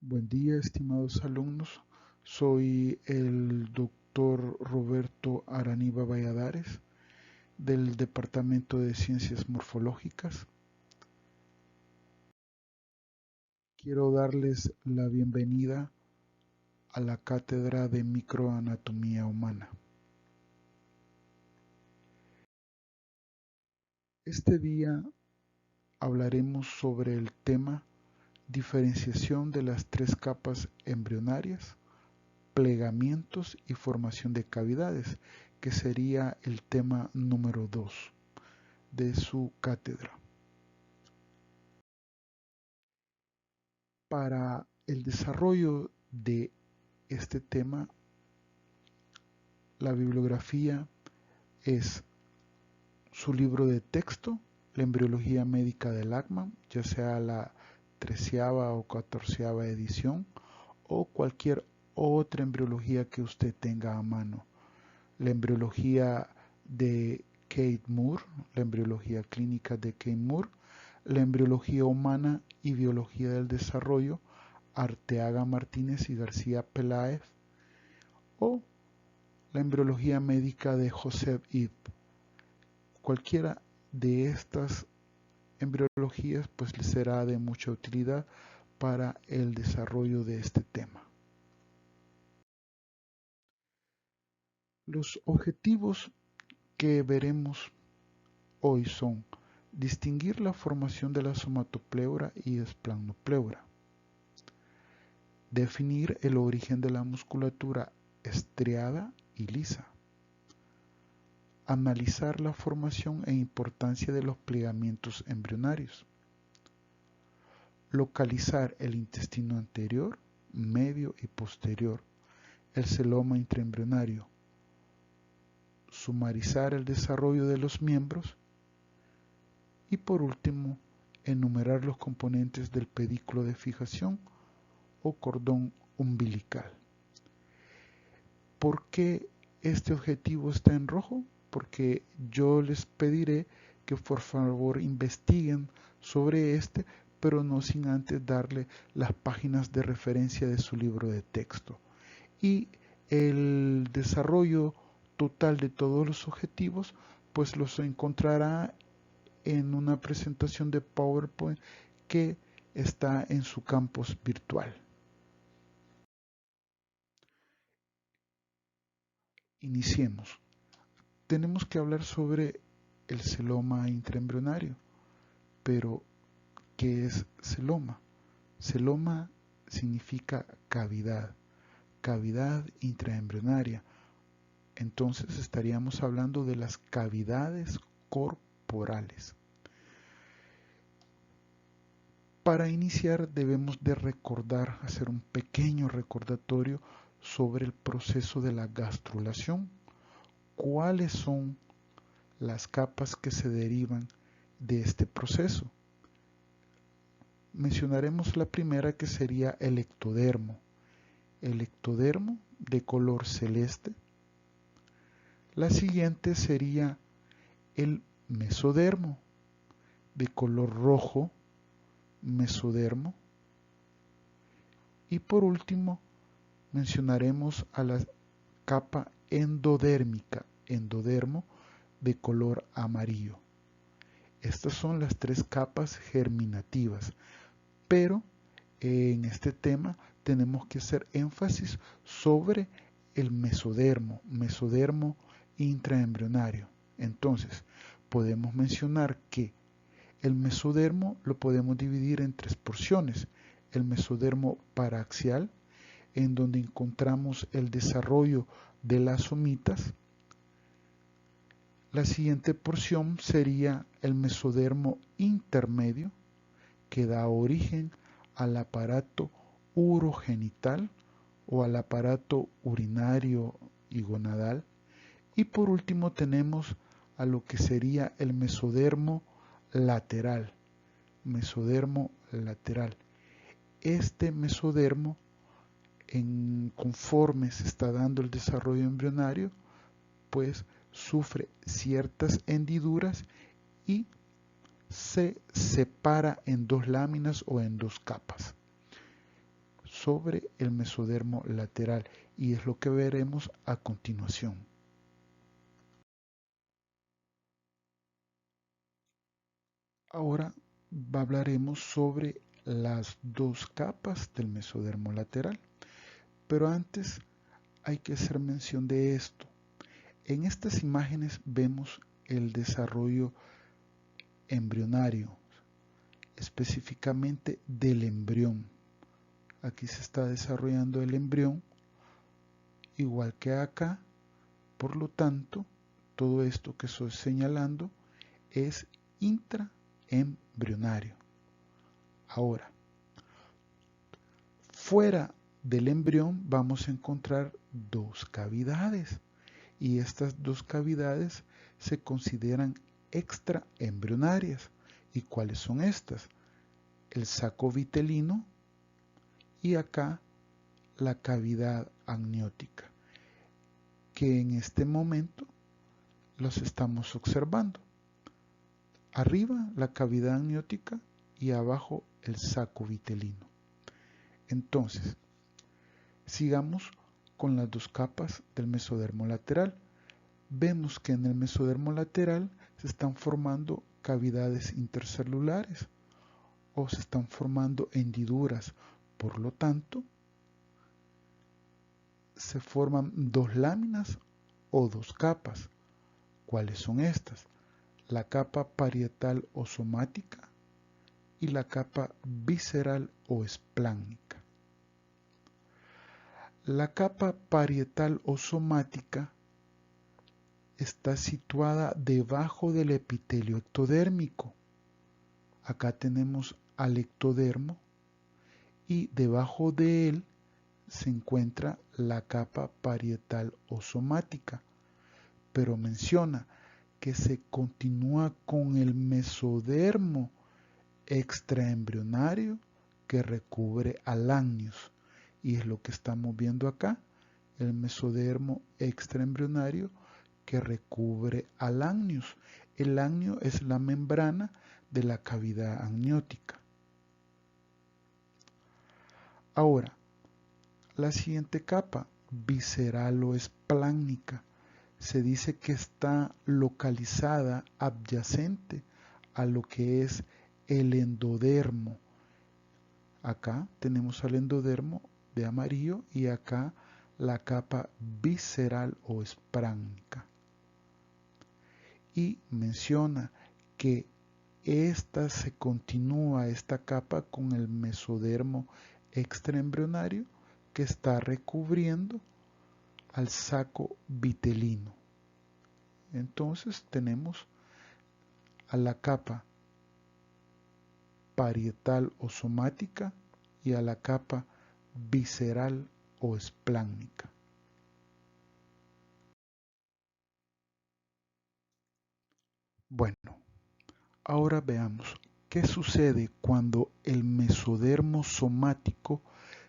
Buen día, estimados alumnos. Soy el doctor Roberto Araniba Valladares del Departamento de Ciencias Morfológicas. Quiero darles la bienvenida a la Cátedra de Microanatomía Humana. Este día hablaremos sobre el tema diferenciación de las tres capas embrionarias, plegamientos y formación de cavidades, que sería el tema número 2 de su cátedra. Para el desarrollo de este tema, la bibliografía es su libro de texto, la embriología médica de Lachman, ya sea la 13ª o 14ª edición, o cualquier otra embriología que usted tenga a mano. La embriología de Kate Moore, la embriología clínica de Kate Moore, la embriología humana y biología del desarrollo, Arteaga Martínez y García Peláez, o la embriología médica de Joseph Ib. Cualquiera de estas embriologías pues les será de mucha utilidad para el desarrollo de este tema. Los objetivos que veremos hoy son distinguir la formación de la somatopleura y esplanopleura, definir el origen de la musculatura estriada y lisa, analizar la formación e importancia de los plegamientos embrionarios, localizar el intestino anterior, medio y posterior, el celoma intraembrionario, sumarizar el desarrollo de los miembros y por último, enumerar los componentes del pedículo de fijación o cordón umbilical. ¿Por qué este objetivo está en rojo? Porque yo les pediré que por favor investiguen sobre este, pero no sin antes darle las páginas de referencia de su libro de texto. Y el desarrollo total de todos los objetivos, pues los encontrará en una presentación de PowerPoint que está en su campus virtual. Iniciemos. Tenemos que hablar sobre el celoma intraembrionario, pero ¿qué es celoma? Celoma significa cavidad, cavidad intraembrionaria. Entonces estaríamos hablando de las cavidades corporales. Para iniciar debemos de recordar, hacer un pequeño recordatorio sobre el proceso de la gastrulación. ¿Cuáles son las capas que se derivan de este proceso? Mencionaremos la primera, que sería el ectodermo. El ectodermo de color celeste. La siguiente sería el mesodermo de color rojo, mesodermo. Y por último mencionaremos a la capa endodérmica, endodermo de color amarillo. Estas son las tres capas germinativas, pero en este tema tenemos que hacer énfasis sobre el mesodermo, mesodermo intraembrionario. Entonces, podemos mencionar que el mesodermo lo podemos dividir en tres porciones. El mesodermo paraxial, en donde encontramos el desarrollo de las somitas. La siguiente porción sería el mesodermo intermedio, que da origen al aparato urogenital o al aparato urinario y gonadal. Y por último tenemos a lo que sería el mesodermo lateral. Mesodermo lateral. Este mesodermo, conforme se está dando el desarrollo embrionario, pues sufre ciertas hendiduras y se separa en dos láminas o en dos capas. sobre el mesodermo lateral, y es lo que veremos a continuación. Ahora hablaremos sobre las dos capas del mesodermo lateral, pero antes hay que hacer mención de esto. En estas imágenes vemos el desarrollo embrionario, específicamente del embrión. Aquí se está desarrollando el embrión, igual que acá. Por lo tanto, todo esto que estoy señalando es intraembrionario. Ahora, fuera del embrión vamos a encontrar dos cavidades, y estas dos cavidades se consideran extraembrionarias. ¿Y cuáles son estas? El saco vitelino y acá la cavidad amniótica, que en este momento los estamos observando. Arriba la cavidad amniótica y abajo el saco vitelino. Entonces, sigamos con las dos capas del mesodermo lateral. Vemos que en el mesodermo lateral se están formando cavidades intercelulares o se están formando hendiduras. Por lo tanto, se forman dos láminas o dos capas. ¿Cuáles son estas? La capa parietal o somática y la capa visceral o esplásmica. La capa parietal o somática está situada debajo del epitelio ectodérmico. Acá tenemos al ectodermo y debajo de él se encuentra la capa parietal o somática, pero menciona que se continúa con el mesodermo extraembrionario que recubre al amnios, y es lo que estamos viendo acá, el mesodermo extraembrionario que recubre al amnios. El amnio es la membrana de la cavidad amniótica. Ahora, la siguiente capa, visceral o esplásmica, se dice que está localizada adyacente a lo que es el endodermo. Acá tenemos al endodermo de amarillo y acá la capa visceral o esplásmica. Y menciona que esta se continúa, esta capa, con el mesodermo extraembrionario que está recubriendo al saco vitelino. Entonces tenemos a la capa parietal o somática y a la capa visceral o esplásmica. Bueno, ahora veamos qué sucede cuando el mesodermo somático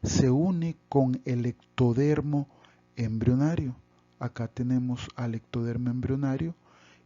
se une con el ectodermo embrionario. Acá tenemos al ectodermo embrionario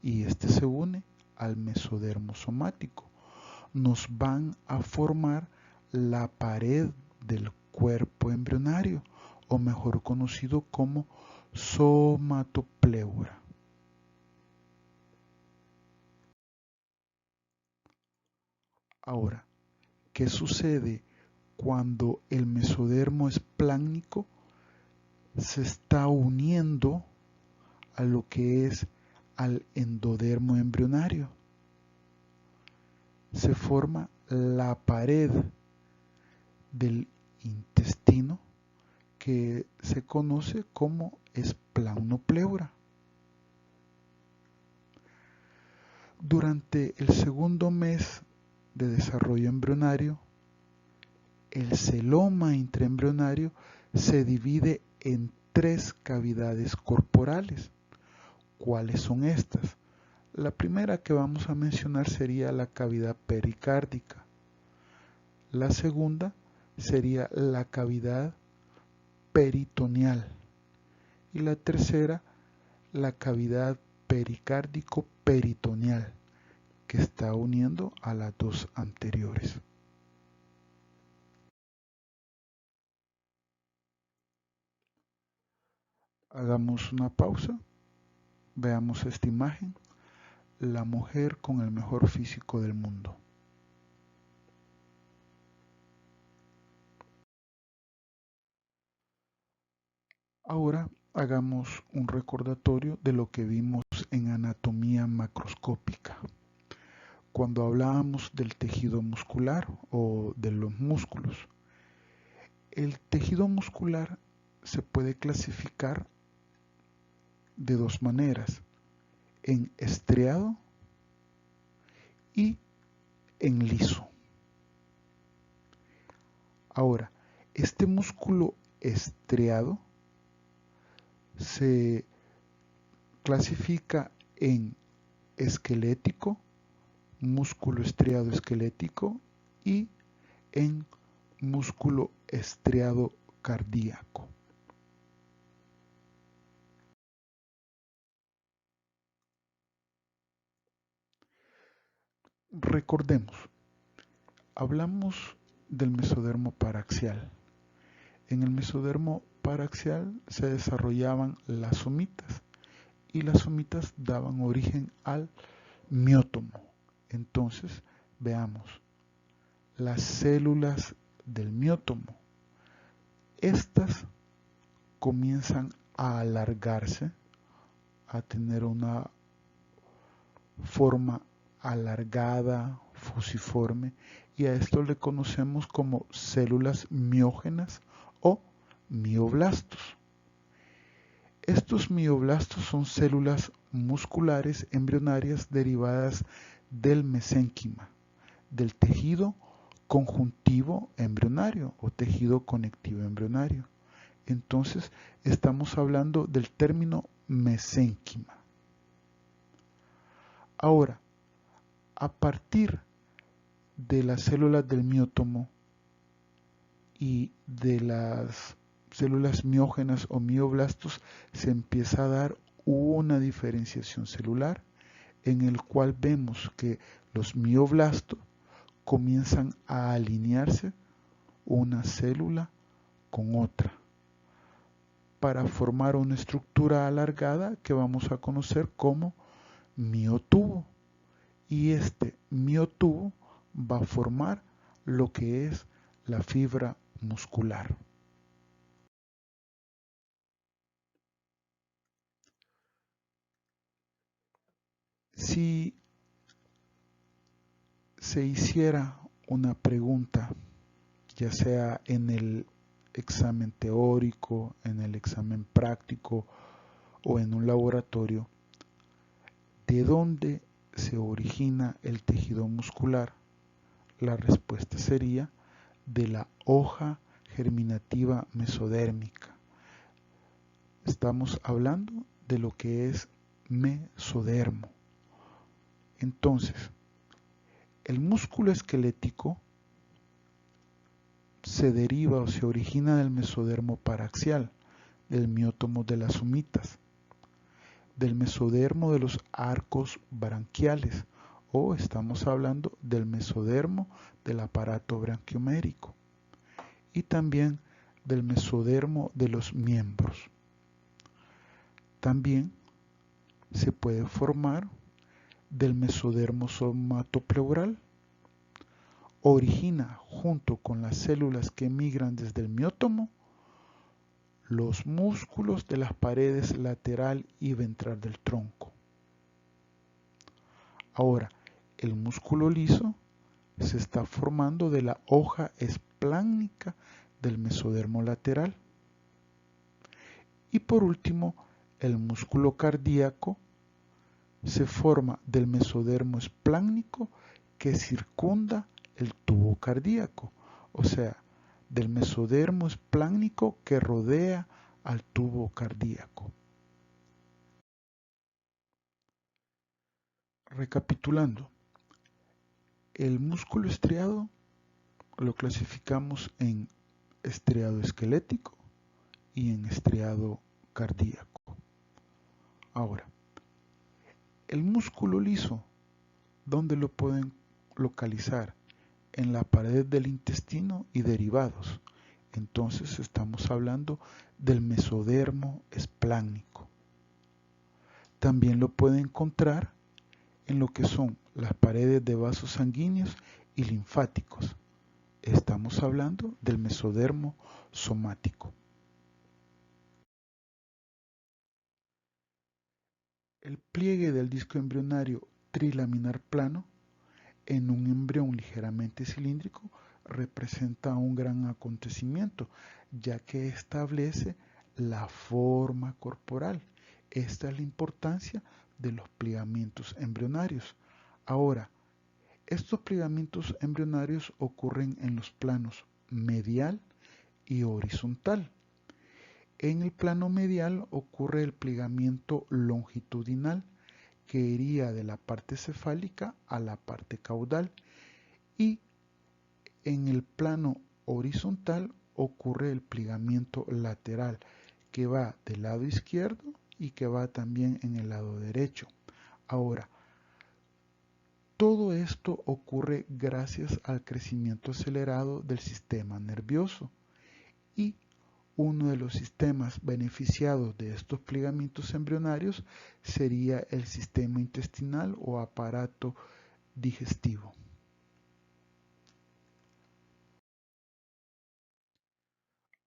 y este se une al mesodermo somático. Nos van a formar la pared del cuerpo embrionario, o mejor conocido como somatopleura. Ahora, ¿qué sucede cuando el mesodermo esplásmico se está uniendo a lo que es al endodermo embrionario? Se forma la pared del intestino que se conoce como esplanopleura. Durante el segundo mes de desarrollo embrionario, el celoma intraembrionario se divide en tres cavidades corporales. ¿Cuáles son estas? La primera que vamos a mencionar sería la cavidad pericárdica. La segunda sería la cavidad peritoneal. Y la tercera, la cavidad pericárdico-peritoneal, que está uniendo a las dos anteriores. Hagamos una pausa, veamos esta imagen, la mujer con el mejor físico del mundo. Ahora hagamos un recordatorio de lo que vimos en anatomía macroscópica. Cuando hablábamos del tejido muscular o de los músculos, el tejido muscular se puede clasificar de dos maneras, en estriado y en liso. Ahora, este músculo estriado se clasifica en esquelético, músculo estriado esquelético y en músculo estriado cardíaco. Recordemos, hablamos del mesodermo paraxial. En el mesodermo paraxial se desarrollaban las somitas y las somitas daban origen al miótomo. Entonces, veamos las células del miótomo. Estas comienzan a alargarse, a tener una forma alargada, fusiforme, y a esto le conocemos como células miógenas o mioblastos. Estos mioblastos son células musculares embrionarias derivadas del mesénquima, del tejido conjuntivo embrionario o tejido conectivo embrionario. Entonces, estamos hablando del término mesénquima. Ahora, a partir de las células del miótomo y de las células miógenas o mioblastos se empieza a dar una diferenciación celular en el cual vemos que los mioblastos comienzan a alinearse una célula con otra para formar una estructura alargada que vamos a conocer como miotubo, y este miotubo va a formar lo que es la fibra muscular. Si se hiciera una pregunta, ya sea en el examen teórico, en el examen práctico o en un laboratorio, ¿de dónde se origina el tejido muscular? La respuesta sería de la hoja germinativa mesodérmica. Estamos hablando de lo que es mesodermo. Entonces, el músculo esquelético se deriva o se origina del mesodermo paraxial, del miótomo de las somitas, del mesodermo de los arcos branquiales, o estamos hablando del mesodermo del aparato branquiomérico, y también del mesodermo de los miembros. También se puede formar del mesodermo somatopleural. Origina, junto con las células que emigran desde el miótomo, los músculos de las paredes lateral y ventral del tronco. Ahora, el músculo liso se está formando de la hoja espláncnica del mesodermo lateral. Y por último, el músculo cardíaco se forma del mesodermo espláncnico que circunda el tubo cardíaco, o sea, del mesodermo espláncnico que rodea al tubo cardíaco. Recapitulando, el músculo estriado lo clasificamos en estriado esquelético y en estriado cardíaco. Ahora, el músculo liso, ¿dónde lo pueden localizar? En la pared del intestino y derivados, Entonces estamos hablando del mesodermo espláncnico. También lo puede encontrar en lo que son las paredes de vasos sanguíneos y linfáticos. Estamos hablando del mesodermo somático. El pliegue del disco embrionario trilaminar plano en un embrión ligeramente cilíndrico representa un gran acontecimiento, ya que establece la forma corporal. Esta es la importancia de los plegamientos embrionarios. Ahora, estos plegamientos embrionarios ocurren en los planos medial y horizontal. En el plano medial ocurre el plegamiento longitudinal, que iría de la parte cefálica a la parte caudal, y en el plano horizontal ocurre el plegamiento lateral, que va del lado izquierdo y que va también en el lado derecho. Ahora, todo esto ocurre gracias al crecimiento acelerado del sistema nervioso, y uno de los sistemas beneficiados de estos plegamientos embrionarios sería el sistema intestinal o aparato digestivo.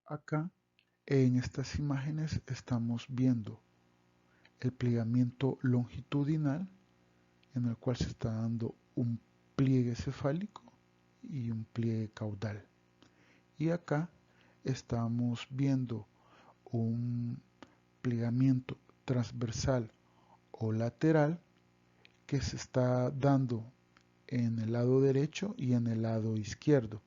Acá en estas imágenes estamos viendo el plegamiento longitudinal, en el cual se está dando un pliegue cefálico y un pliegue caudal. Y acá estamos viendo un plegamiento transversal o lateral que se está dando en el lado derecho y en el lado izquierdo.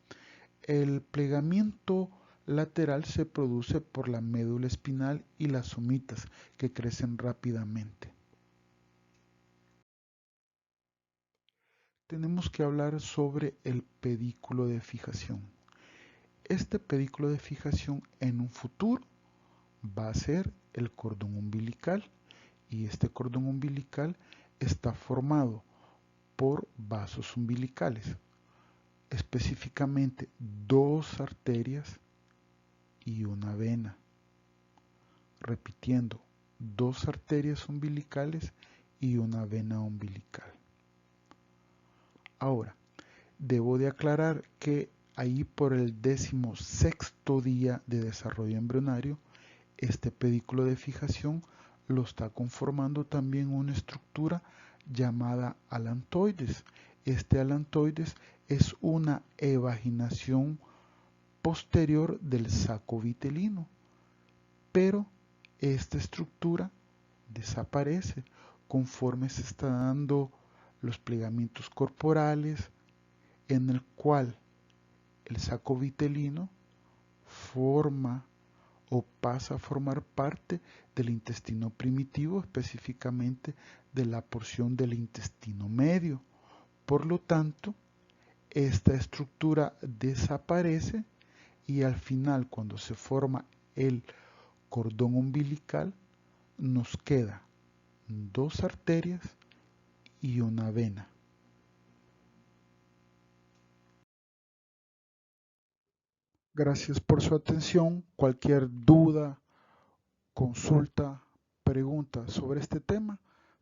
El plegamiento lateral se produce por la médula espinal y las somitas, que crecen rápidamente. Tenemos que hablar sobre el pedículo de fijación. Este pedículo de fijación en un futuro va a ser el cordón umbilical, y este cordón umbilical está formado por vasos umbilicales, específicamente dos arterias y una vena. Repitiendo, dos arterias umbilicales y una vena umbilical. Ahora, debo de aclarar que ahí por el 16º día de desarrollo embrionario, este pedículo de fijación lo está conformando también una estructura llamada alantoides. Este alantoides es una evaginación posterior del saco vitelino, pero esta estructura desaparece conforme se está dando los plegamientos corporales, en el cual el saco vitelino forma o pasa a formar parte del intestino primitivo, específicamente de la porción del intestino medio. Por lo tanto, esta estructura desaparece y al final, cuando se forma el cordón umbilical, nos queda dos arterias y una vena. Gracias por su atención. Cualquier duda, consulta, pregunta sobre este tema,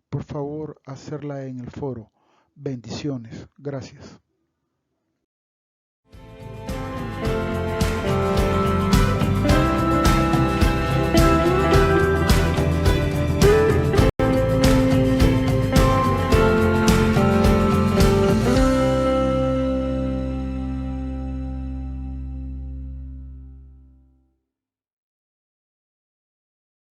por favor hacerla en el foro. Bendiciones. Gracias.